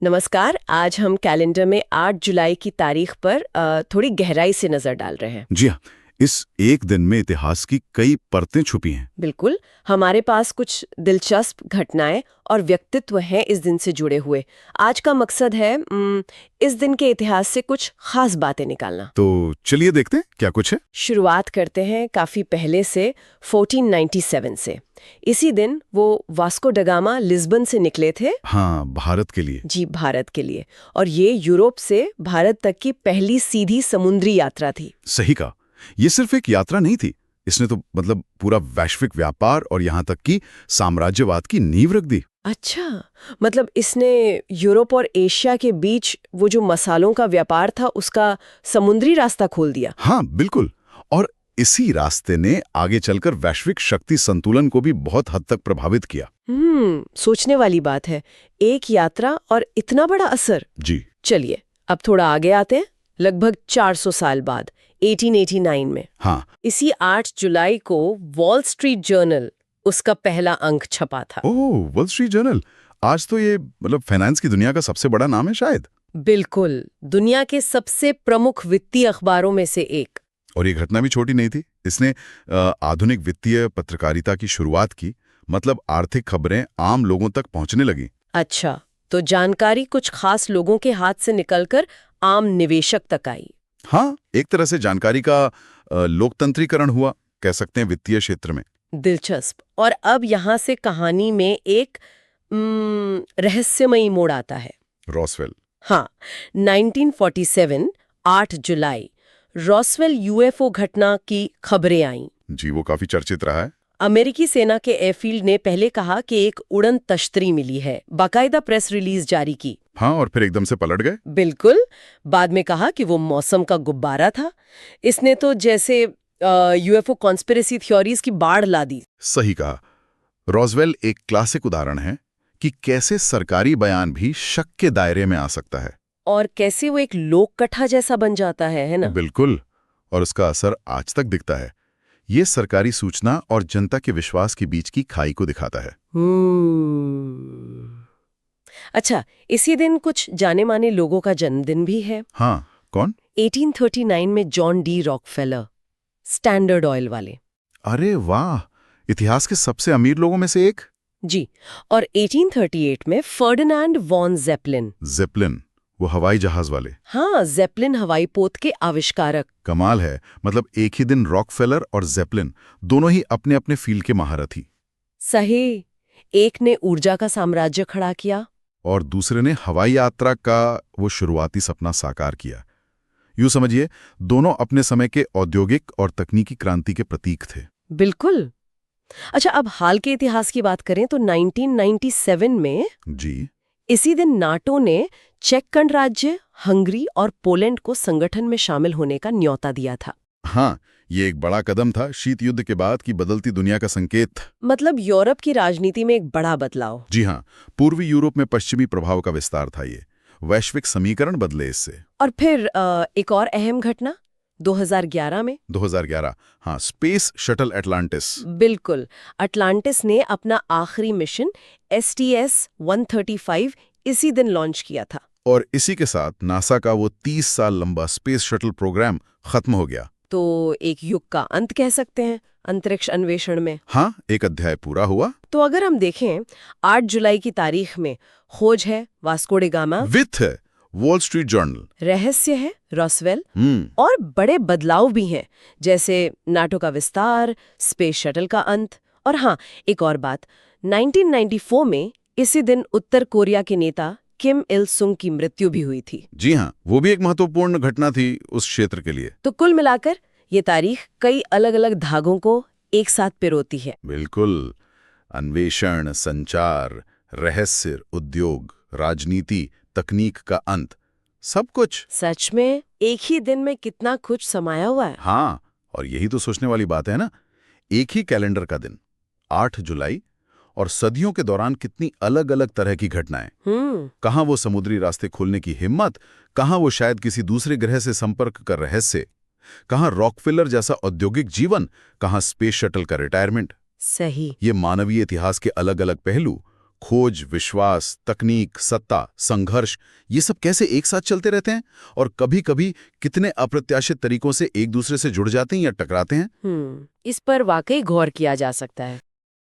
नमस्कार। आज हम कैलेंडर में 8 जुलाई की तारीख पर थोड़ी गहराई से नजर डाल रहे हैं। जी हाँ, इस एक दिन में इतिहास की कई परतें छुपी हैं। बिल्कुल, हमारे पास कुछ दिलचस्प घटनाएं और व्यक्तित्व हैं इस दिन से जुड़े हुए। आज का मकसद है इस दिन के इतिहास से कुछ खास बातें निकालना। तो चलिए देखते हैं क्या कुछ है। शुरुआत करते हैं काफी पहले से, 1497 से। इसी दिन वो वास्को ड गामा लिस्बन से निकले थे। हाँ, भारत के लिए। जी, भारत के लिए। और ये यूरोप से भारत तक की पहली सीधी समुद्री यात्रा थी। सही कहा, ये सिर्फ एक यात्रा नहीं थी, इसने तो पूरा वैश्विक व्यापार और यहाँ तक कि साम्राज्यवाद की नींव रख दी। अच्छा, मतलब इसने यूरोप और एशिया के बीच वो जो मसालों का व्यापार था उसका समुद्री रास्ता खोल दिया। हाँ बिल्कुल, और इसी रास्ते ने आगे चलकर वैश्विक शक्ति संतुलन को भी बहुत हद तक प्रभावित किया। सोचने वाली बात है, एक यात्रा और इतना बड़ा असर। जी चलिए अब थोड़ा आगे आते हैं, लगभग 400 साल बाद 1889 में। हाँ। इसी 8 जुलाई को वॉल स्ट्रीट जर्नल उसका पहला अंक छपा था। ओह, वॉल स्ट्रीट जर्नल। आज तो ये फाइनेंस की दुनिया का सबसे बड़ा नाम है शायद। बिल्कुल, दुनिया के सबसे प्रमुख वित्तीय अखबारों में से एक। और ये घटना भी छोटी नहीं थी, इसने आधुनिक वित्तीय पत्रकारिता की शुरुआत की। आर्थिक खबरें आम लोगों तक पहुंचने लगी। अच्छा, तो जानकारी कुछ खास लोगों के हाथ से निकलकर आम निवेशक तक आई। हाँ, एक तरह से जानकारी का लोकतंत्रीकरण हुआ, कह सकते हैं, वित्तीय क्षेत्र में। दिलचस्प। और अब यहाँ से कहानी में एक रहस्यमयी मोड़ आता है। रॉसवेल। हाँ, 1947 8 जुलाई रॉसवेल यूएफओ घटना की खबरें आईं। जी, वो काफी चर्चित रहा है। अमेरिकी सेना के एयरफील्ड ने पहले कहा कि एक उड़न तश्तरी मिली है, बाकायदा प्रेस रिलीज जारी की। हाँ, और फिर एकदम से पलट गए। बिल्कुल, बाद में कहा कि वो मौसम का गुब्बारा था। इसने तो जैसे यूएफओ कॉन्स्पिरेसी थ्योरीज की बाढ़ ला दी। सही कहा, रॉसवेल एक क्लासिक उदाहरण है कि कैसे सरकारी बयान भी शक के दायरे में आ सकता है। और कैसे वो एक लोक कथा जैसा बन जाता है ना? बिल्कुल, और उसका असर आज तक दिखता है। ये सरकारी सूचना और जनता के विश्वास के बीच की खाई को दिखाता है। अच्छा, इसी दिन कुछ जाने माने लोगों का जन्मदिन भी है। हाँ, कौन? 1839 में John D Rockefeller, standard oil वाले। अरे वाह, इतिहास के सबसे अमीर लोगों में से एक। जी, और 1838 में फर्डिनांड वॉन जेपलिन। जेपलिन, वो हवाई जहाज वाले। हाँ, जेपलिन हवाई पोत के आविष्कारक। कमाल है, एक ही दिन रॉकफेलर और जेपलिन दोनों ही अपने अपने फील्ड के महारथी। सही, एक ने ऊर्जा का साम्राज्य खड़ा किया और दूसरे ने हवाई यात्रा का वो शुरुआती सपना साकार किया। यूं समझिए, दोनों अपने समय के औद्योगिक और तकनीकी क्रांति के प्रतीक थे। बिल्कुल। अच्छा, अब हाल के इतिहास की बात करें तो 1997 में जी, इसी दिन नाटो ने चेक गणराज्य, हंगरी और पोलैंड को संगठन में शामिल होने का न्योता दिया था। हाँ, ये एक बड़ा कदम था, शीत युद्ध के बाद की बदलती दुनिया का संकेत। यूरोप की राजनीति में एक बड़ा बदलाव। जी हाँ, पूर्वी यूरोप में पश्चिमी प्रभाव का विस्तार था। ये वैश्विक समीकरण बदले इससे। और फिर एक और अहम घटना 2011 में। 2011, हाँ, स्पेस शटल अटलांटिस। बिल्कुल, अटलांटिस ने अपना आखिरी मिशन STS-135 इसी दिन लॉन्च किया था। और इसी के साथ नासा का वो 30 साल लंबा स्पेस शटल प्रोग्राम खत्म हो गया। तो एक युग का अंत कह सकते हैं अंतरिक्ष अन्वेषण में। हाँ, एक अध्याय पूरा हुआ। तो अगर हम देखें, 8 जुलाई की तारीख में खोज है वास्को ड गामा, वित्त है वॉल स्ट्रीट जर्नल, रहस्य है रॉसवेल, और बड़े बदलाव भी हैं, जैसे नाटो का विस्तार, स्पेस शटल का अंत। और हाँ, एक और बात, 1994 में इसी दिन उत्तर कोरिया के नेता किम इल सुंग की मृत्यु भी हुई थी। जी हाँ, वो भी एक महत्वपूर्ण घटना थी उस क्षेत्र के लिए। तो कुल मिलाकर ये तारीख कई अलग अलग धागों को एक साथ पिरोती है। बिल्कुल, अन्वेषण, संचार, रहस्य, उद्योग, राजनीति, तकनीक का अंत, सब कुछ। सच में एक ही दिन में कितना कुछ समाया हुआ है। हाँ, और यही तो सोचने वाली बात है ना, एक ही कैलेंडर का दिन 8 जुलाई, और सदियों के दौरान कितनी अलग अलग तरह की घटनाएं। कहाँ वो समुद्री रास्ते खोलने की हिम्मत, कहाँ वो शायद किसी दूसरे ग्रह से संपर्क का रहस्य, कहाँ रॉकफेलर जैसा औद्योगिक जीवन, कहाँ स्पेस शटल का रिटायरमेंट। सही। ये मानवीय इतिहास के अलग अलग पहलू खोज, विश्वास, तकनीक, सत्ता, संघर्ष, ये सब कैसे एक साथ चलते रहते हैं और कभी-कभी कितने अप्रत्याशित तरीकों से एक दूसरे से जुड़ जाते हैं या टकराते हैं। इस पर वाकई गौर किया जा सकता है।